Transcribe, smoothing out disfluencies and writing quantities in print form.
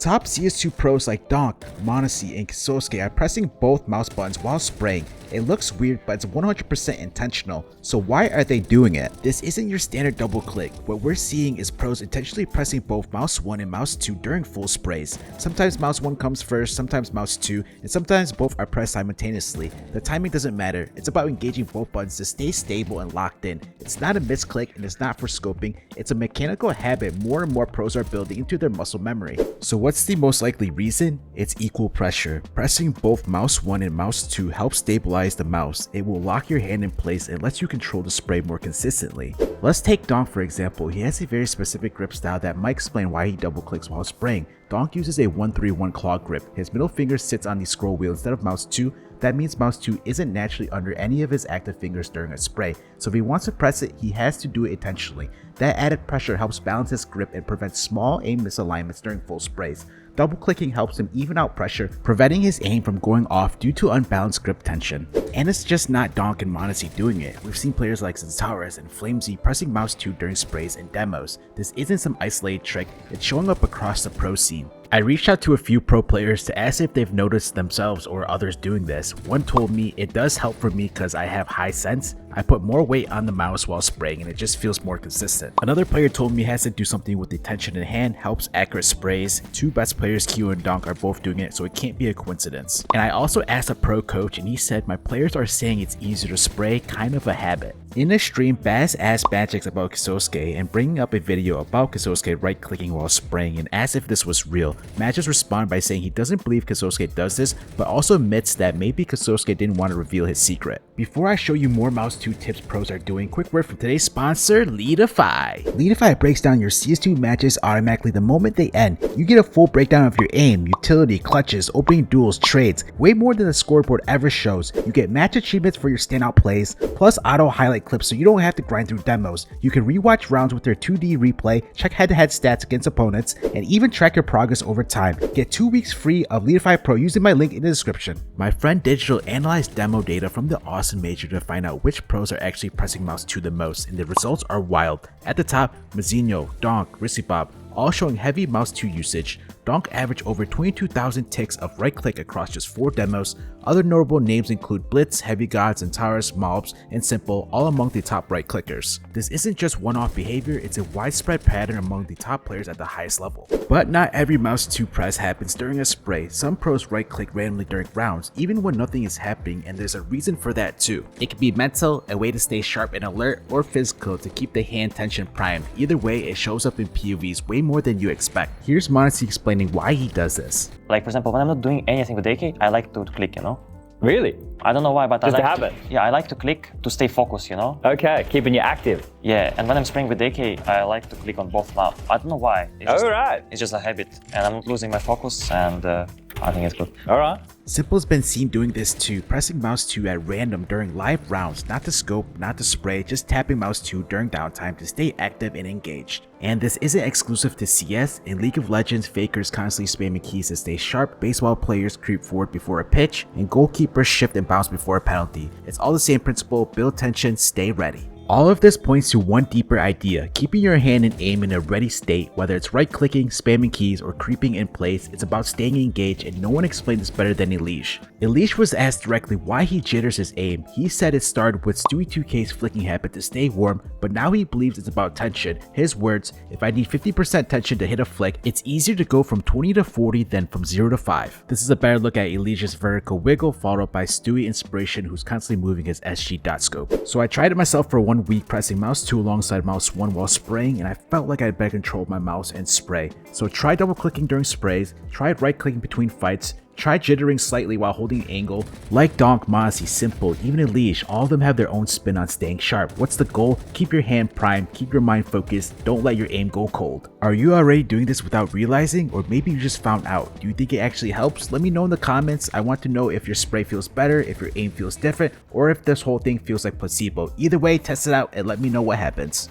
top CS2 pros like Donk, Mouse1 and Kyousuke are pressing both mouse buttons while spraying. It looks weird, but it's 100% intentional, so why are they doing it? This isn't your standard double click. What we're seeing is pros intentionally pressing both Mouse1 and Mouse2 during full sprays. Sometimes Mouse1 comes first, sometimes Mouse2, and sometimes both are pressed simultaneously. The timing doesn't matter, it's about engaging both buttons to stay stable and locked in. It's not a misclick and it's not for scoping, it's a mechanical habit more and more pros are building into their muscle memory. So what's the most likely reason? It's equal pressure. Pressing both Mouse1 and Mouse2 helps stabilize the mouse. It will lock your hand in place and lets you control the spray more consistently. Let's take Donk for example. He has a very specific grip style that might explain why he double clicks while spraying. Donk uses a 1-3-1 claw grip. His middle finger sits on the scroll wheel instead of Mouse2. That means Mouse2 isn't naturally under any of his active fingers during a spray, so if he wants to press it, he has to do it intentionally. That added pressure helps balance his grip and prevents small aim misalignments during full sprays. Double clicking helps him even out pressure, preventing his aim from going off due to unbalanced grip tension. And it's just not Donk and Mouse1 doing it. We've seen players like Zentaurus and Flamesy pressing Mouse2 during sprays and demos. This isn't some isolated trick, it's showing up across the pro scene. I reached out to a few pro players to ask if they've noticed themselves or others doing this. One told me it does help for me because I have high sense. I put more weight on the mouse while spraying and it just feels more consistent. Another player told me it has to do something with the tension in hand, helps accurate sprays. Two best players, Q and Donk, are both doing it, so it can't be a coincidence. And I also asked a pro coach and he said my players are saying it's easier to spray, kind of a habit. In a stream, Baz asked Magics about Kyousuke and bringing up a video about Kyousuke right clicking while spraying and asked if this was real. Magics responded by saying he doesn't believe Kyousuke does this, but also admits that maybe Kyousuke didn't want to reveal his secret. Before I show you more Mouse2 tips pros are doing, quick word from today's sponsor, Leetify. Leetify breaks down your CS2 matches automatically the moment they end. You get a full breakdown of your aim, utility, clutches, opening duels, trades, way more than the scoreboard ever shows. You get match achievements for your standout plays, plus auto highlight clips so you don't have to grind through demos. You can rewatch rounds with their 2D replay, check head-to-head stats against opponents, and even track your progress over time. Get 2 weeks free of Leetify Pro using my link in the description. My friend Digital analyzed demo data from the Austin Major to find out which pros are actually pressing Mouse2 the most, and the results are wild. At the top, Mazinho, Donk, Rissibob, all showing heavy Mouse2 usage. Donk averaged over 22,000 ticks of right click across just 4 demos. Other notable names include Blitz, Heavy Gods, Zentaurus, Mobs, and Simple, all among the top right clickers. This isn't just one-off behavior, it's a widespread pattern among the top players at the highest level. But not every Mouse2 press happens during a spray. Some pros right click randomly during rounds, even when nothing is happening, and there's a reason for that too. It can be mental, a way to stay sharp and alert, or physical to keep the hand tension primed. Either way, it shows up in POVs way more than you expect. Here's Mouse1 explaining why he does this. Like for example, when I'm not doing anything with AK, I like to click, you know? Really? I don't know why, but Just I like a habit? Yeah, I like to click to stay focused, you know? Okay, keeping you active. Yeah, and when I'm spraying with AK, I like to click on both mouths. I don't know why. It's just a habit, and I'm not losing my focus, and I think it's good. Alright. Simple's been seen doing this too, pressing Mouse2 at random during live rounds, not to scope, not to spray, just tapping Mouse2 during downtime to stay active and engaged. And this isn't exclusive to CS. In League of Legends, fakers constantly spamming keys to stay sharp, baseball players creep forward before a pitch, and goalkeepers shift and bounce before a penalty. It's all the same principle, build tension, stay ready. All of this points to one deeper idea, keeping your hand and aim in a ready state. Whether it's right clicking, spamming keys, or creeping in place, it's about staying engaged, and no one explained this better than EliGE. EliGE was asked directly why he jitters his aim. He said it started with Stewie2K's flicking habit to stay warm, but now he believes it's about tension. His words, if I need 50% tension to hit a flick, it's easier to go from 20 to 40 than from 0 to 5. This is a better look at EliGE's vertical wiggle, followed up by Stewie Inspiration, who's constantly moving his SG dot scope. So I tried it myself for 1 week, pressing Mouse2 alongside Mouse1 while spraying, and I felt like I had better control of my mouse and spray. So try double clicking during sprays, try right clicking between fights, try jittering slightly while holding angle. Like Donk, Mouse1, Simple, even EliGE, all of them have their own spin on staying sharp. What's the goal? Keep your hand primed, keep your mind focused, don't let your aim go cold. Are you already doing this without realizing, or maybe you just found out? Do you think it actually helps? Let me know in the comments. I want to know if your spray feels better, if your aim feels different, or if this whole thing feels like placebo. Either way, test it out and let me know what happens.